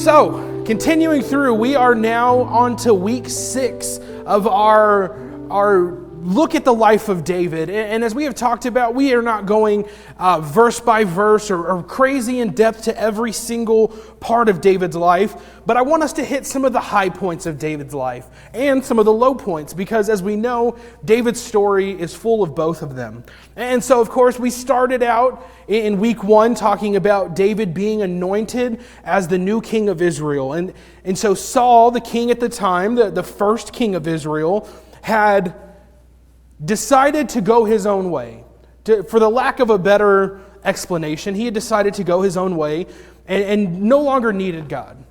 So, continuing through, we are now on to week 6 of our look at the life of David. And as we have talked about, we are not going verse by verse or crazy in depth to every single part of David's life, but I want us to hit some of the high points of David's life and some of the low points, because as we know, David's story is full of both of them. And so, of course, we started out in week 1 talking about David being anointed as the new king of Israel. And so Saul, the king at the time, the first king of Israel, had decided to go his own way. For the lack of a better explanation, he had decided to go his own way and no longer needed God.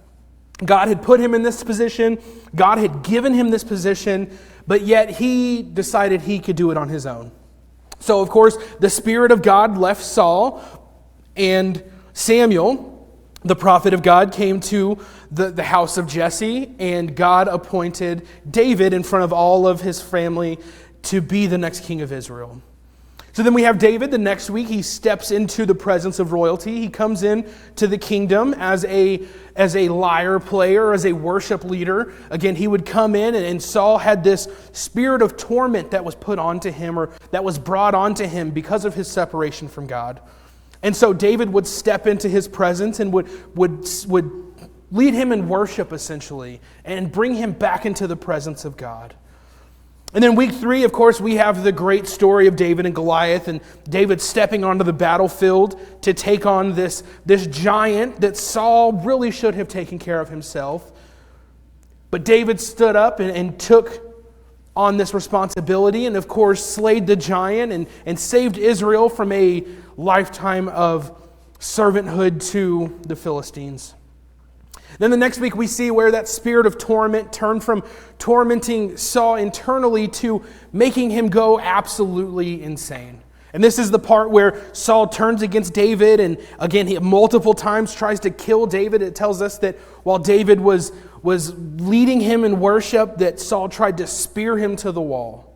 God had put him in this position. God had given him this position, but yet he decided he could do it on his own. So, of course, the Spirit of God left Saul, and Samuel, the prophet of God, came to the house of Jesse, and God appointed David in front of all of his family to be the next king of Israel. So then we have David. The next week, he steps into the presence of royalty. He comes in to the kingdom as a lyre player, as a worship leader. Again, he would come in, and Saul had this spirit of torment that was put onto him, or that was brought onto him because of his separation from God. And so David would step into his presence and would lead him in worship, essentially, and bring him back into the presence of God. And then week 3, of course, we have the great story of David and Goliath, and David stepping onto the battlefield to take on this giant that Saul really should have taken care of himself. But David stood up and took on this responsibility, and of course slayed the giant and saved Israel from a lifetime of servanthood to the Philistines. Then the next week we see where that spirit of torment turned from tormenting Saul internally to making him go absolutely insane. And this is the part where Saul turns against David, and again, he multiple times tries to kill David. It tells us that while David was leading him in worship, that Saul tried to spear him to the wall.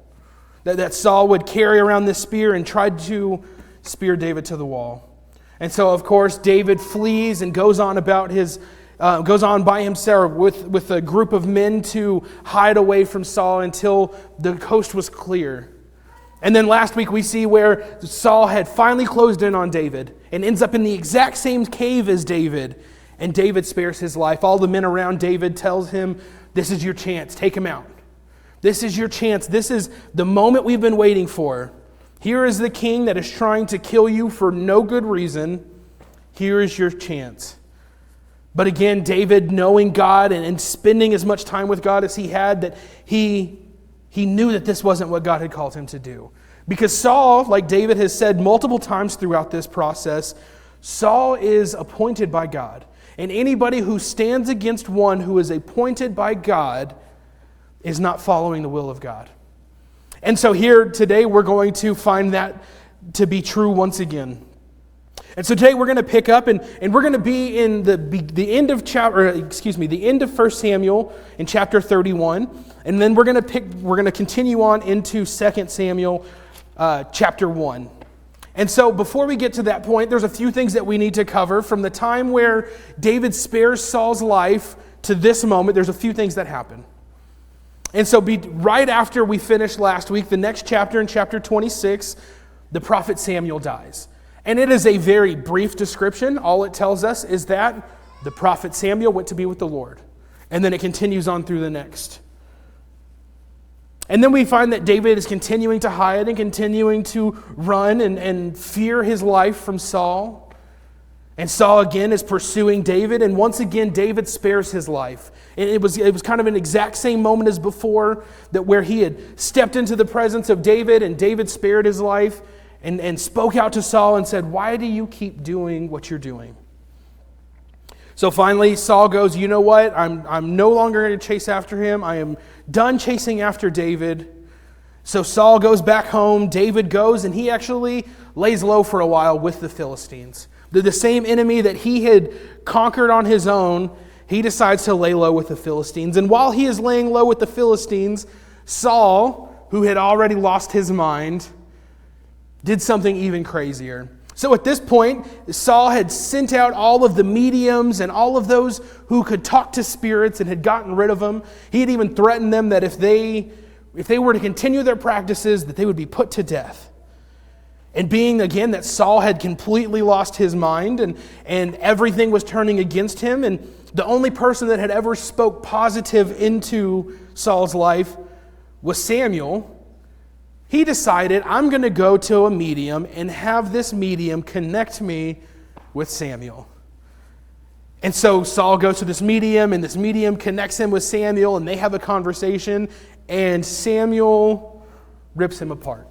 That Saul would carry around this spear and tried to spear David to the wall. And so, of course, David flees and goes on by himself with a group of men to hide away from Saul until the coast was clear. And then last week we see where Saul had finally closed in on David and ends up in the exact same cave as David. And David spares his life. All the men around David tells him, "This is your chance. Take him out. This is your chance. This is the moment we've been waiting for. Here is the king that is trying to kill you for no good reason. Here is your chance." But again, David, knowing God and spending as much time with God as he had, that he knew that this wasn't what God had called him to do. Because Saul, like David has said multiple times throughout this process, Saul is appointed by God. And anybody who stands against one who is appointed by God is not following the will of God. And so here today we're going to find that to be true once again. And so today we're going to pick up and we're going to be in the end of the end of 1 Samuel in chapter 31, and then we're going to continue on into 2 Samuel chapter 1. And so before we get to that point, there's a few things that we need to cover from the time where David spares Saul's life to this moment. There's a few things that happen. And so right after we finished last week, the next chapter in chapter 26, the prophet Samuel dies. And it is a very brief description. All it tells us is that the prophet Samuel went to be with the Lord. And then it continues on through the next. And then we find that David is continuing to hide and continuing to run and fear his life from Saul. And Saul again is pursuing David. And once again, David spares his life. And it was kind of an exact same moment as before, that where he had stepped into the presence of David and David spared his life. And spoke out to Saul and said, "Why do you keep doing what you're doing?" So finally, Saul goes, "You know what? I'm no longer going to chase after him. I am done chasing after David." So Saul goes back home. David goes, and he actually lays low for a while with the Philistines. The same enemy that he had conquered on his own, he decides to lay low with the Philistines. And while he is laying low with the Philistines, Saul, who had already lost his mind, did something even crazier. So at this point, Saul had sent out all of the mediums and all of those who could talk to spirits and had gotten rid of them. He had even threatened them that if they were to continue their practices, that they would be put to death. And being, again, that Saul had completely lost his mind and everything was turning against him, and the only person that had ever spoke positive into Saul's life was Samuel, he decided, I'm going to go to a medium and have this medium connect me with Samuel. And so Saul goes to this medium, and this medium connects him with Samuel, and they have a conversation, and Samuel rips him apart.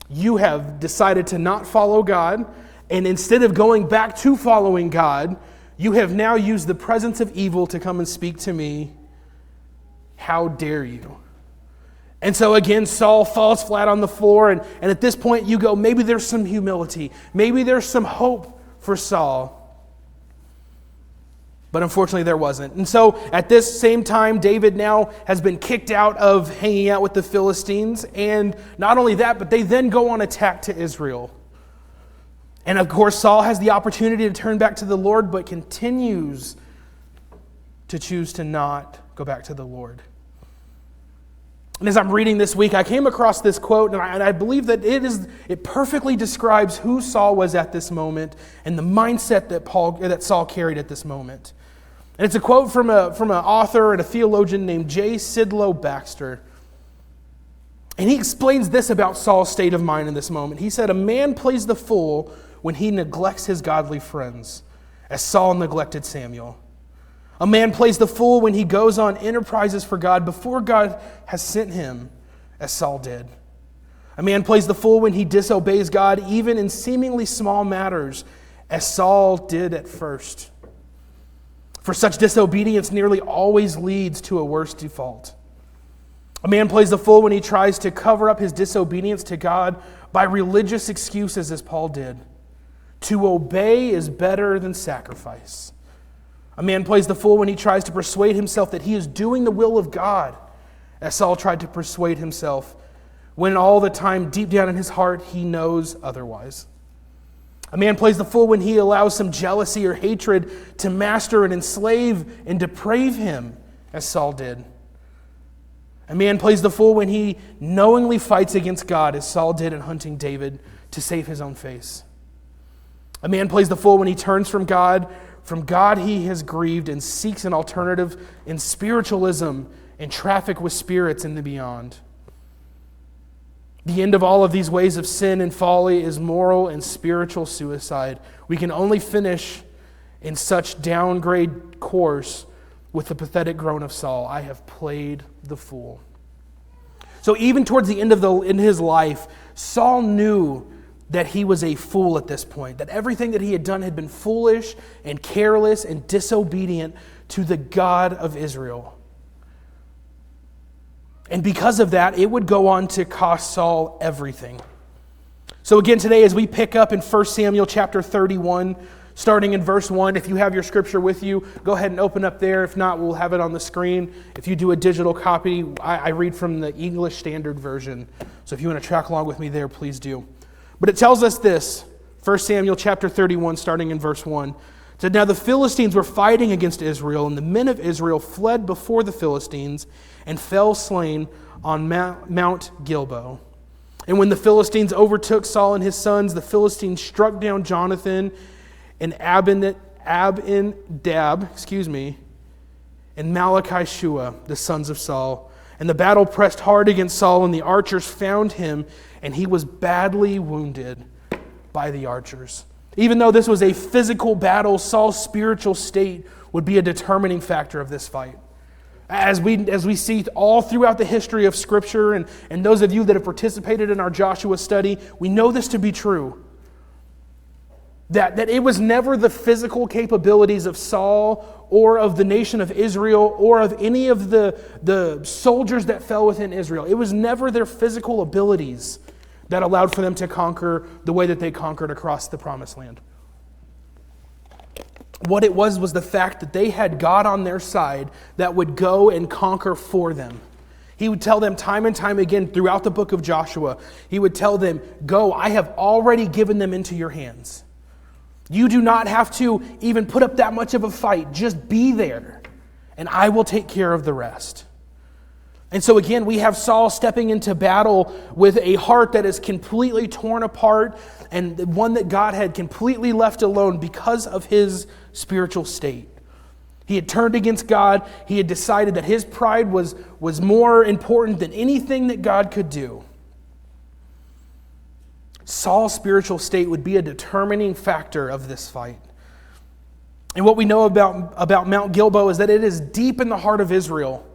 You have decided to not follow God, and instead of going back to following God, you have now used the presence of evil to come and speak to me. How dare you? And so again, Saul falls flat on the floor, and at this point you go, maybe there's some humility. Maybe there's some hope for Saul. But unfortunately there wasn't. And so at this same time, David now has been kicked out of hanging out with the Philistines. And not only that, but they then go on attack to Israel. And of course, Saul has the opportunity to turn back to the Lord, but continues to choose to not go back to the Lord. And as I'm reading this week, I came across this quote, and I believe that it perfectly describes who Saul was at this moment and the mindset that Saul carried at this moment. And it's a quote from an author and a theologian named J. Sidlow Baxter. And he explains this about Saul's state of mind in this moment. He said, "A man plays the fool when he neglects his godly friends, as Saul neglected Samuel. A man plays the fool when he goes on enterprises for God before God has sent him, as Saul did. A man plays the fool when he disobeys God, even in seemingly small matters, as Saul did at first. For such disobedience nearly always leads to a worse default. A man plays the fool when he tries to cover up his disobedience to God by religious excuses, as Paul did. To obey is better than sacrifice. A man plays the fool when he tries to persuade himself that he is doing the will of God, as Saul tried to persuade himself, when all the time deep down in his heart he knows otherwise. A man plays the fool when he allows some jealousy or hatred to master and enslave and deprave him, as Saul did. A man plays the fool when he knowingly fights against God, as Saul did in hunting David to save his own face. A man plays the fool when he turns from God he has grieved, and seeks an alternative in spiritualism and traffic with spirits in the beyond. The end of all of these ways of sin and folly is moral and spiritual suicide. We can only finish in such downgrade course with the pathetic groan of Saul, I have played the fool. So even towards the end of his life, Saul knew that he was a fool at this point, that everything that he had done had been foolish and careless and disobedient to the God of Israel. And because of that, it would go on to cost Saul everything. So again, today as we pick up in 1 Samuel chapter 31, starting in verse 1, if you have your scripture with you, go ahead and open up there. If not, we'll have it on the screen. If you do a digital copy, I read from the English Standard Version. So if you want to track along with me there, please do. But it tells us this, 1 Samuel chapter 31, starting in verse 1. It said, "Now the Philistines were fighting against Israel, and the men of Israel fled before the Philistines and fell slain on Mount Gilboa. And when the Philistines overtook Saul and his sons, the Philistines struck down Jonathan and Abinadab, and Malchishua, the sons of Saul. And the battle pressed hard against Saul, and the archers found him, and he was badly wounded by the archers." Even though this was a physical battle, Saul's spiritual state would be a determining factor of this fight. As we see all throughout the history of Scripture, and those of you that have participated in our Joshua study, we know this to be true. That it was never the physical capabilities of Saul or of the nation of Israel or of any of the soldiers that fell within Israel. It was never their physical abilities that allowed for them to conquer the way that they conquered across the Promised Land. What it was the fact that they had God on their side that would go and conquer for them. He would tell them time and time again throughout the book of Joshua, he would tell them, go, I have already given them into your hands. You do not have to even put up that much of a fight. Just be there, and I will take care of the rest. And so again, we have Saul stepping into battle with a heart that is completely torn apart and one that God had completely left alone because of his spiritual state. He had turned against God. He had decided that his pride was more important than anything that God could do. Saul's spiritual state would be a determining factor of this fight. And what we know about Mount Gilboa is that it is deep in the heart of Israel.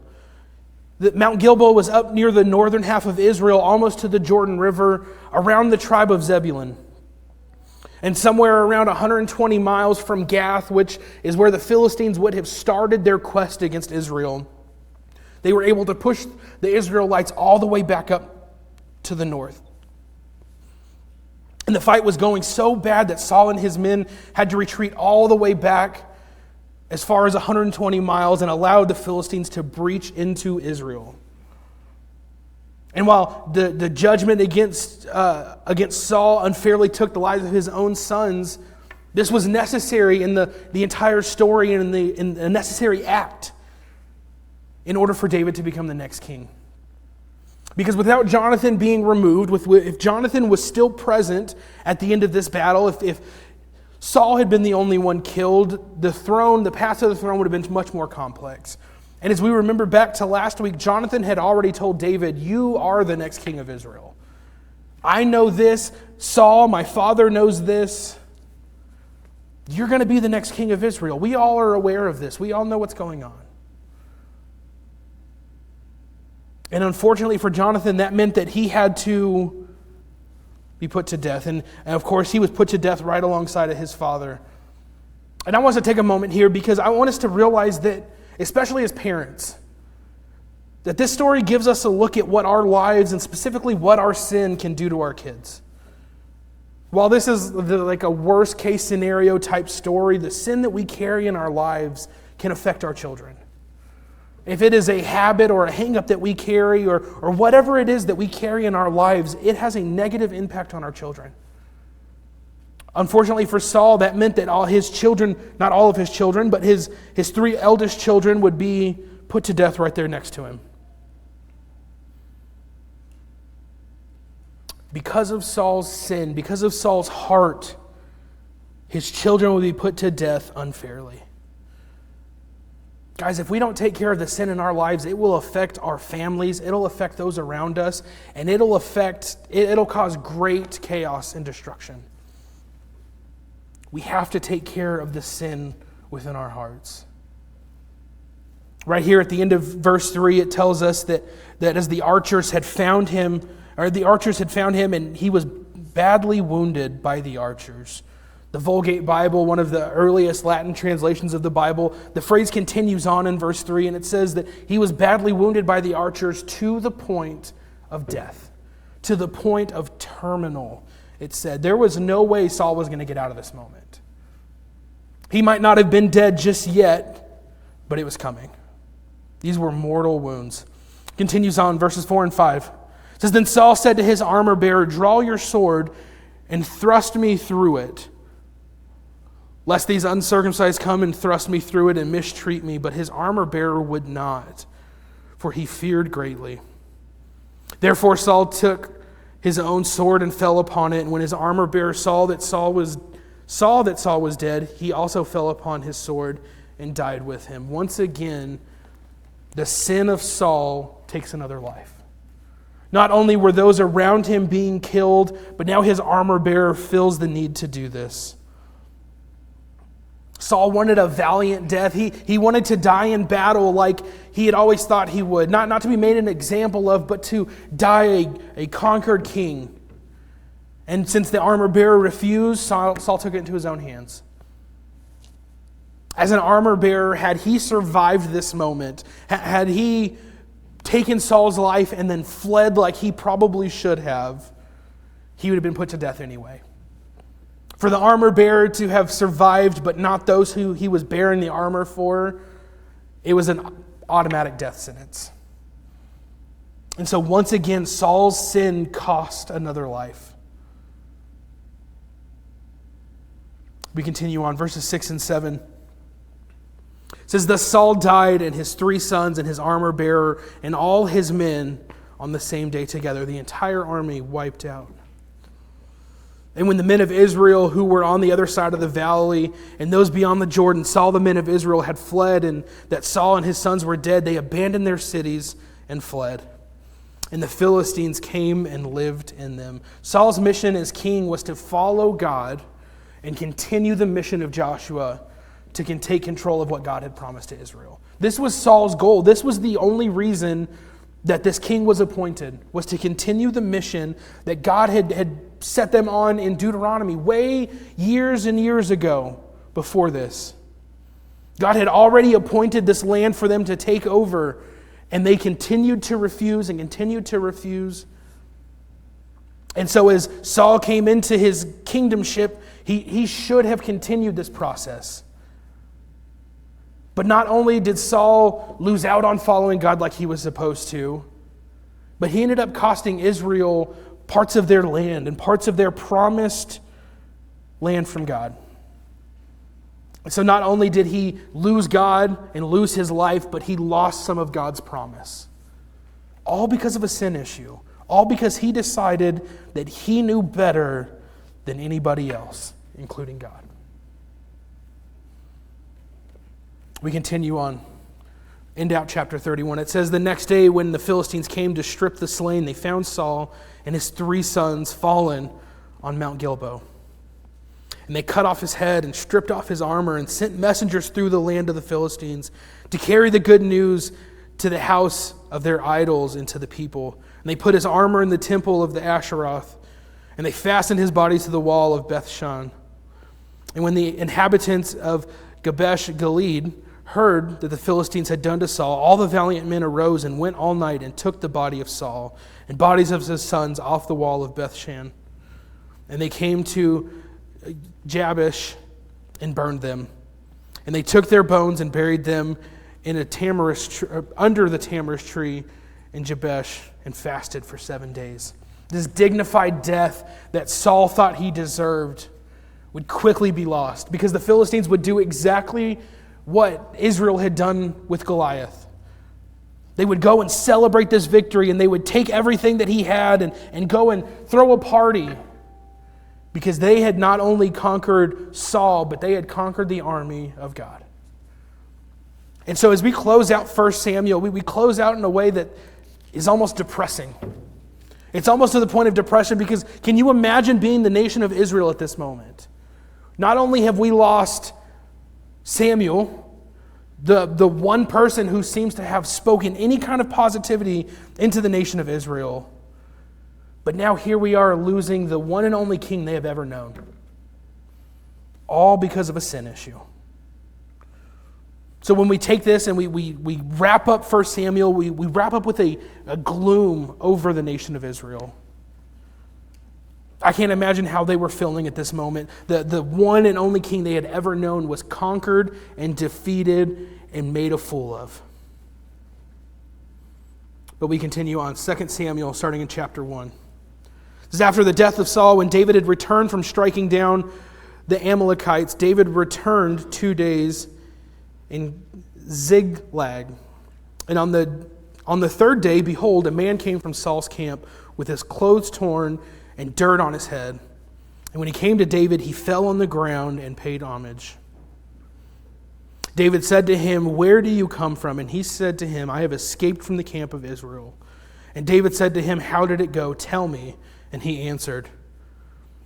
That Mount Gilboa was up near the northern half of Israel, almost to the Jordan River, around the tribe of Zebulun. And somewhere around 120 miles from Gath, which is where the Philistines would have started their quest against Israel, they were able to push the Israelites all the way back up to the north. And the fight was going so bad that Saul and his men had to retreat all the way back as far as 120 miles and allowed the Philistines to breach into Israel. And while the judgment against Saul unfairly took the lives of his own sons, this was necessary in the entire story and in the necessary act in order for David to become the next king. Because without Jonathan being removed, if Jonathan was still present at the end of this battle, if Saul had been the only one killed, the path to the throne would have been much more complex. And as we remember back to last week, Jonathan had already told David, you are the next king of Israel. I know this. Saul, my father, knows this. You're going to be the next king of Israel. We all are aware of this. We all know what's going on. And unfortunately for Jonathan, that meant that he had to be put to death. And of course, he was put to death right alongside of his father. And I want us to take a moment here because I want us to realize that, especially as parents, that this story gives us a look at what our lives and specifically what our sin can do to our kids. While this is like a worst case scenario type story, the sin that we carry in our lives can affect our children. If it is a habit or a hang-up that we carry or whatever it is that we carry in our lives, it has a negative impact on our children. Unfortunately for Saul, that meant that all his children, not all of his children, but his three eldest children would be put to death right there next to him. Because of Saul's sin, because of Saul's heart, his children would be put to death unfairly. Guys, if we don't take care of the sin in our lives, it will affect our families, it'll affect those around us, and it'll cause great chaos and destruction. We have to take care of the sin within our hearts. Right here at the end of verse 3, it tells us that as the archers had found him and he was badly wounded by the archers. The Vulgate Bible, one of the earliest Latin translations of the Bible, the phrase continues on in verse 3, and it says that he was badly wounded by the archers to the point of death, to the point of terminal, it said. There was no way Saul was going to get out of this moment. He might not have been dead just yet, but it was coming. These were mortal wounds. Continues on, verses 4 and 5. It says, Then Saul said to his armor bearer, Draw your sword and thrust me through it, lest these uncircumcised come and thrust me through it and mistreat me. But his armor bearer would not, for he feared greatly. Therefore Saul took his own sword and fell upon it. And when his armor bearer saw that Saul was dead, he also fell upon his sword and died with him. Once again, the sin of Saul takes another life. Not only were those around him being killed, but now his armor bearer feels the need to do this. Saul wanted a valiant death. He wanted to die in battle like he had always thought he would. Not to be made an example of, but to die a conquered king. And since the armor bearer refused, Saul took it into his own hands. As an armor bearer, had he survived this moment, had he taken Saul's life and then fled like he probably should have, he would have been put to death anyway. For the armor bearer to have survived, but not those who he was bearing the armor for, it was an automatic death sentence. And so once again, Saul's sin cost another life. We continue on, verses 6 and 7. It says, "Thus Saul died, and his 3 sons, and his armor bearer, and all his men on the same day together." The entire army wiped out. "And when the men of Israel who were on the other side of the valley and those beyond the Jordan saw the men of Israel had fled, and that Saul and his sons were dead, they abandoned their cities and fled. And the Philistines came and lived in them." Saul's mission as king was to follow God and continue the mission of Joshua to take control of what God had promised to Israel. This was Saul's goal. This was the only reason that this king was appointed, was to continue the mission that God had set them on in Deuteronomy way years and years ago before this. God had already appointed this land for them to take over, and they continued to refuse and continued to refuse. And so as Saul came into his kingdomship, he should have continued this process. But not only did Saul lose out on following God like he was supposed to, but he ended up costing Israel parts of their land and parts of their promised land from God. So not only did he lose God and lose his life, but he lost some of God's promise. All because of a sin issue. All because he decided that he knew better than anybody else, including God. We continue on. End out chapter 31. It says, "The next day when the Philistines came to strip the slain, they found Saul and his 3 sons fallen on Mount Gilboa. And they cut off his head and stripped off his armor and sent messengers through the land of the Philistines to carry the good news to the house of their idols and to the people. And they put his armor in the temple of the Asheroth, and they fastened his body to the wall of Bethshan. And when the inhabitants of Jabesh Gilead heard that the Philistines had done to Saul, all the valiant men arose and went all night and took the body of Saul and bodies of his sons off the wall of Bethshan. And they came to Jabesh and burned them. And they took their bones and buried them in under the tamarisk tree in Jabesh and fasted for 7 days. This dignified death that Saul thought he deserved would quickly be lost because the Philistines would do exactly what Israel had done with Goliath. They would go and celebrate this victory, and they would take everything that he had and go and throw a party because they had not only conquered Saul, but they had conquered the army of God. And so as we close out 1 Samuel, we close out in a way that is almost depressing. It's almost to the point of depression because can you imagine being the nation of Israel at this moment? Not only have we lost Samuel, the one person who seems to have spoken any kind of positivity into the nation of Israel, but now here we are losing the one and only king they have ever known. All because of a sin issue. So when we take this and we wrap up 1 Samuel, we wrap up with a gloom over the nation of Israel. I can't imagine how they were feeling at this moment. The one and only king they had ever known was conquered and defeated and made a fool of. But we continue on. 2 Samuel, starting in chapter 1. This is after the death of Saul, when David had returned from striking down the Amalekites. David returned 2 days in Ziklag. And on the third day, behold, a man came from Saul's camp with his clothes torn and dirt on his head. And when he came to David, he fell on the ground and paid homage. David said to him, "Where do you come from?" And he said to him, "I have escaped from the camp of Israel." And David said to him, "How did it go? Tell me." And he answered,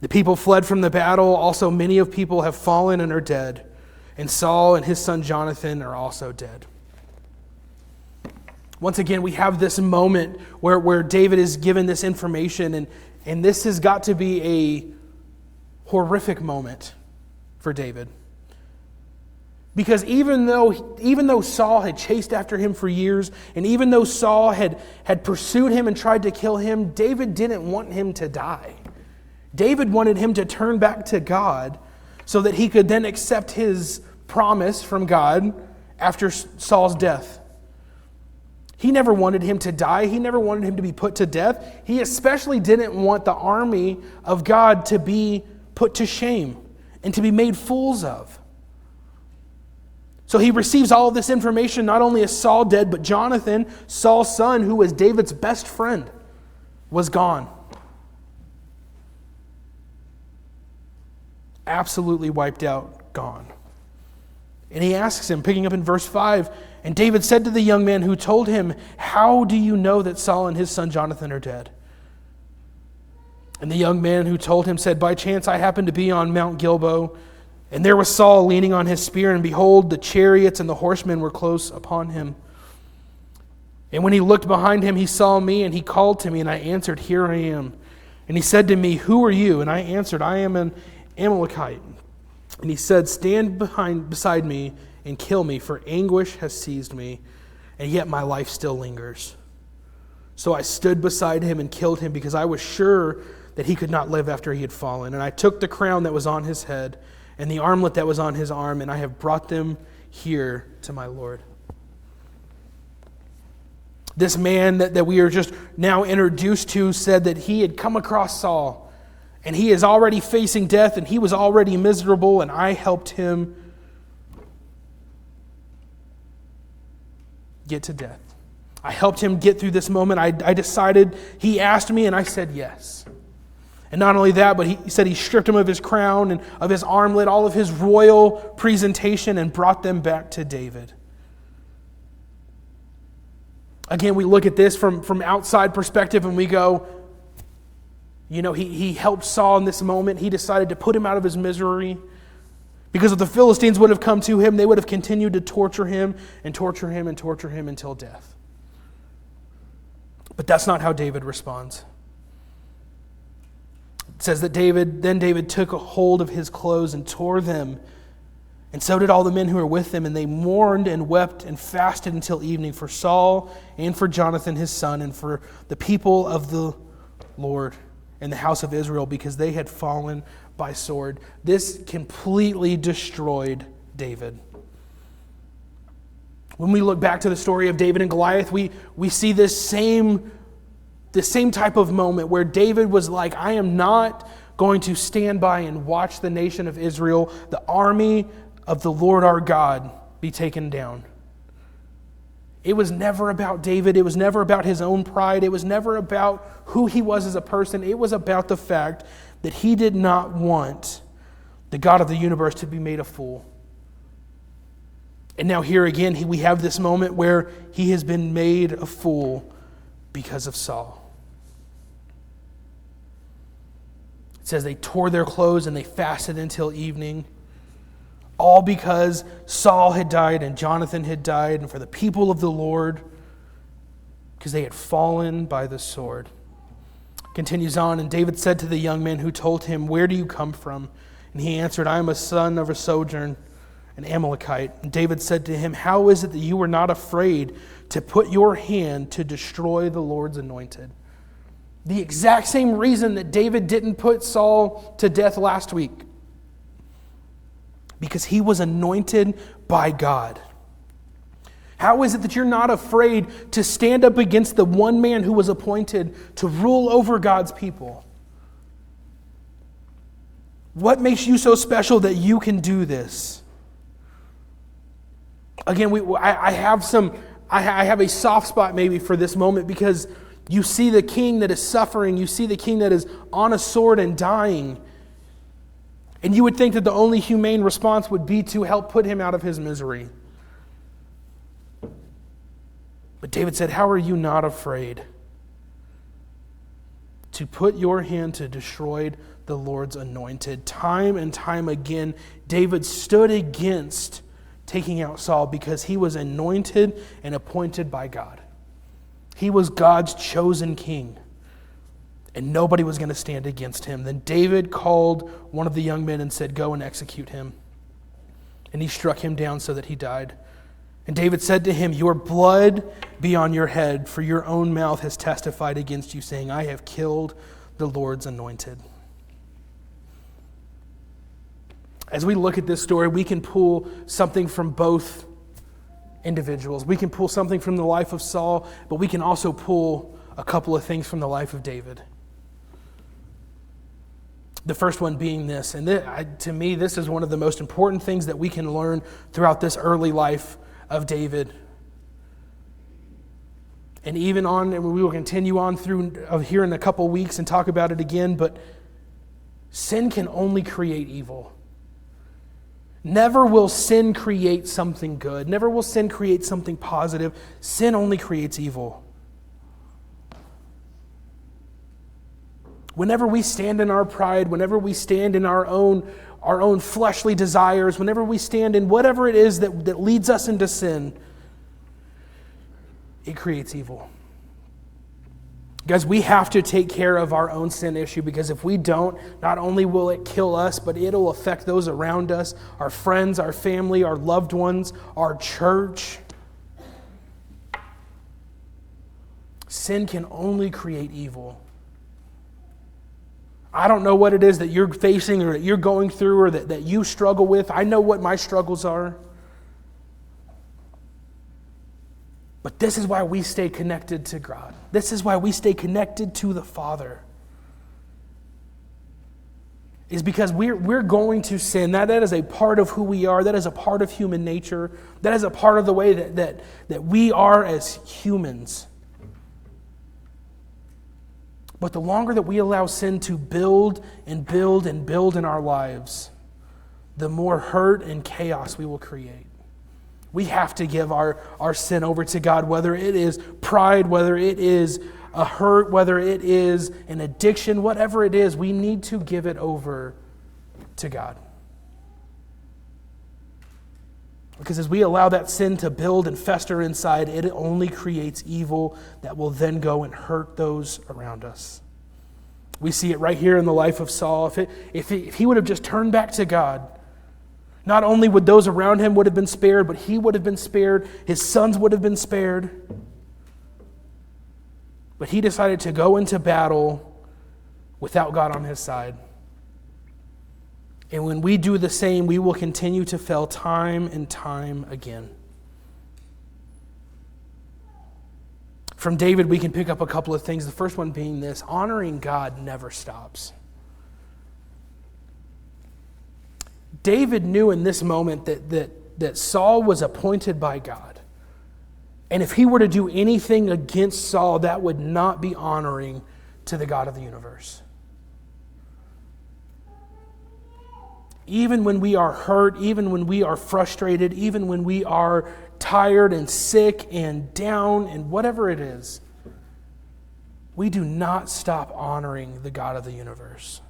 "The people fled from the battle. Also many of people have fallen and are dead. And Saul and his son Jonathan are also dead." Once again, we have this moment where David is given this information, and this has got to be a horrific moment for David. Because even though Saul had chased after him for years, and even though Saul had pursued him and tried to kill him, David didn't want him to die. David wanted him to turn back to God so that he could then accept his promise from God after Saul's death. He never wanted him to die. He never wanted him to be put to death. He especially didn't want the army of God to be put to shame and to be made fools of. So he receives all of this information. Not only is Saul dead, but Jonathan, Saul's son, who was David's best friend, was gone. Absolutely wiped out, gone. And he asks him, picking up in verse 5, and David said to the young man who told him, "How do you know that Saul and his son Jonathan are dead?" And the young man who told him said, "By chance I happened to be on Mount Gilboa, and there was Saul leaning on his spear, and behold, the chariots and the horsemen were close upon him. And when he looked behind him, he saw me, and he called to me, and I answered, 'Here I am.' And he said to me, 'Who are you?' And I answered, 'I am an Amalekite.' And he said, 'Stand beside me and kill me, for anguish has seized me, and yet my life still lingers.' So I stood beside him and killed him, because I was sure that he could not live after he had fallen. And I took the crown that was on his head and the armlet that was on his arm, and I have brought them here to my Lord." This man that we are just now introduced to said that he had come across Saul, and he is already facing death, and he was already miserable, and I helped him get to death. I helped him get through this moment. I decided, he asked me, and I said yes. And not only that, but he said he stripped him of his crown and of his armlet, all of his royal presentation, and brought them back to David. Again, we look at this from outside perspective and we go, he helped Saul in this moment. He decided to put him out of his misery. Because if the Philistines would have come to him, they would have continued to torture him and torture him and torture him until death. But that's not how David responds. It says that David took a hold of his clothes and tore them, and so did all the men who were with him, and they mourned and wept and fasted until evening for Saul and for Jonathan his son and for the people of the Lord and the house of Israel, because they had fallen by sword. This completely destroyed David. When we look back to the story of David and Goliath, we see this same type of moment where David was like, I am not going to stand by and watch the nation of Israel, the army of the Lord our God, be taken down. It was never about David. It was never about his own pride. It was never about who he was as a person. It was about the fact that he did not want the God of the universe to be made a fool. And now here again, we have this moment where he has been made a fool because of Saul. It says they tore their clothes and they fasted until evening. All because Saul had died and Jonathan had died, and for the people of the Lord, because they had fallen by the sword. Continues on, and David said to the young man who told him, "Where do you come from?" And he answered, "I am a son of a sojourner, an Amalekite." And David said to him, "How is it that you were not afraid to put your hand to destroy the Lord's anointed?" The exact same reason that David didn't put Saul to death last week. Because he was anointed by God. How is it that you're not afraid to stand up against the one man who was appointed to rule over God's people? What makes you so special that you can do this? Again, I have a soft spot maybe for this moment, because you see the king that is suffering, you see the king that is on a sword and dying. And you would think that the only humane response would be to help put him out of his misery. But David said, "How are you not afraid to put your hand to destroy the Lord's anointed?" Time and time again, David stood against taking out Saul because he was anointed and appointed by God. He was God's chosen king. And nobody was going to stand against him. Then David called one of the young men and said, "Go and execute him." And he struck him down so that he died. And David said to him, "Your blood be on your head, for your own mouth has testified against you, saying, I have killed the Lord's anointed." As we look at this story, we can pull something from both individuals. We can pull something from the life of Saul, but we can also pull a couple of things from the life of David. The first one being this, and to me, this is one of the most important things that we can learn throughout this early life of David. And even on, and we will continue on through here in a couple weeks and talk about it again, but sin can only create evil. Never will sin create something good. Never will sin create something positive. Sin only creates evil. Whenever we stand in our pride, whenever we stand in our own fleshly desires, whenever we stand in whatever it is that leads us into sin, it creates evil. Guys, we have to take care of our own sin issue, because if we don't, not only will it kill us, but it'll affect those around us, our friends, our family, our loved ones, our church. Sin can only create evil. I don't know what it is that you're facing or that you're going through or that you struggle with. I know what my struggles are. But this is why we stay connected to God. This is why we stay connected to the Father. Is because we're going to sin. That is a part of who we are. That is a part of human nature. That is a part of the way that we are as humans. But the longer that we allow sin to build and build and build in our lives, the more hurt and chaos we will create. We have to give our sin over to God, whether it is pride, whether it is a hurt, whether it is an addiction, whatever it is, we need to give it over to God. Because as we allow that sin to build and fester inside, it only creates evil that will then go and hurt those around us. We see it right here in the life of Saul. If he would have just turned back to God, not only would those around him would have been spared, but he would have been spared. His sons would have been spared. But he decided to go into battle without God on his side. And when we do the same, we will continue to fail time and time again. From David, we can pick up a couple of things. The first one being this: honoring God never stops. David knew in this moment that Saul was appointed by God. And if he were to do anything against Saul, that would not be honoring to the God of the universe. Even when we are hurt, even when we are frustrated, even when we are tired and sick and down and whatever it is, we do not stop honoring the God of the universe.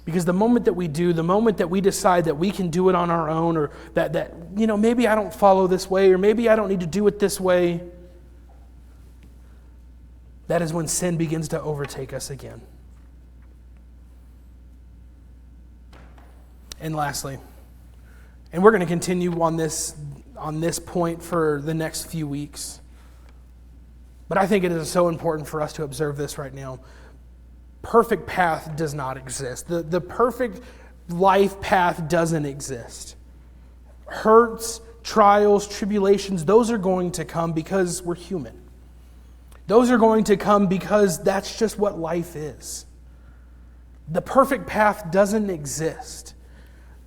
Because the moment that we do, the moment that we decide that we can do it on our own, or that maybe I don't follow this way, or maybe I don't need to do it this way, that is when sin begins to overtake us again. And lastly, and we're going to continue on this point for the next few weeks, but I think it is so important for us to observe this right now. Perfect path does not exist. The perfect life path doesn't exist. Hurts, trials, tribulations, those are going to come because we're human. Those are going to come because that's just what life is. The perfect path doesn't exist.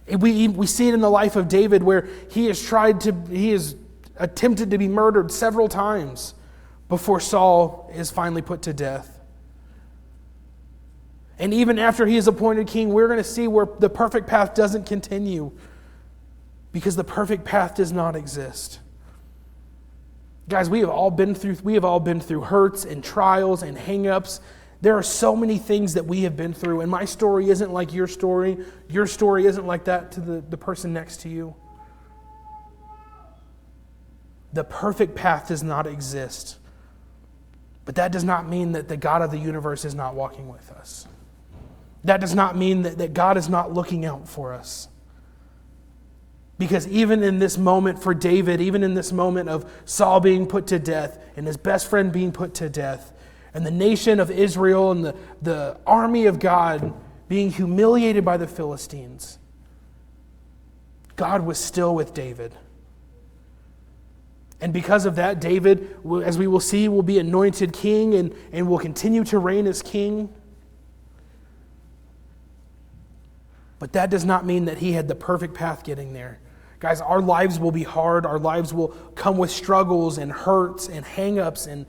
We see it in the life of David, where he has attempted to be murdered several times before Saul is finally put to death. And even after he is appointed king, we're going to see where the perfect path doesn't continue, because the perfect path does not exist. Guys, we have all been through hurts and trials and hang-ups. There are so many things that we have been through, and my story isn't like your story. Your story isn't like that to the person next to you. The perfect path does not exist. But that does not mean that the God of the universe is not walking with us. That does not mean that God is not looking out for us. Because even in this moment for David, even in this moment of Saul being put to death and his best friend being put to death, and the nation of Israel and the army of God being humiliated by the Philistines, God was still with David. And because of that, David, as we will see, will be anointed king and will continue to reign as king. But that does not mean that he had the perfect path getting there. Guys, our lives will be hard. Our lives will come with struggles and hurts and hang-ups and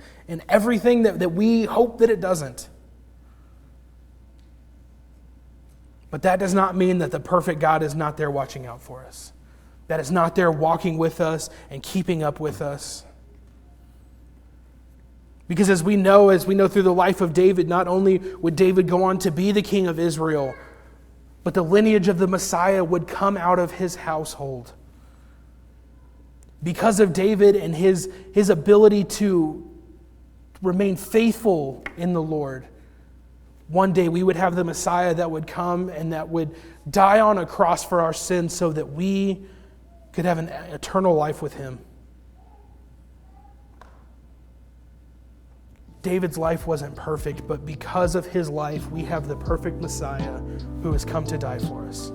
everything that we hope that it doesn't. But that does not mean that the perfect God is not there watching out for us. That is not there walking with us and keeping up with us. Because as we know through the life of David, not only would David go on to be the king of Israel, but the lineage of the Messiah would come out of his household. Because of David and his ability to remain faithful in the Lord, one day we would have the Messiah that would come and that would die on a cross for our sins so that we could have an eternal life with him. David's life wasn't perfect, but because of his life, we have the perfect Messiah who has come to die for us.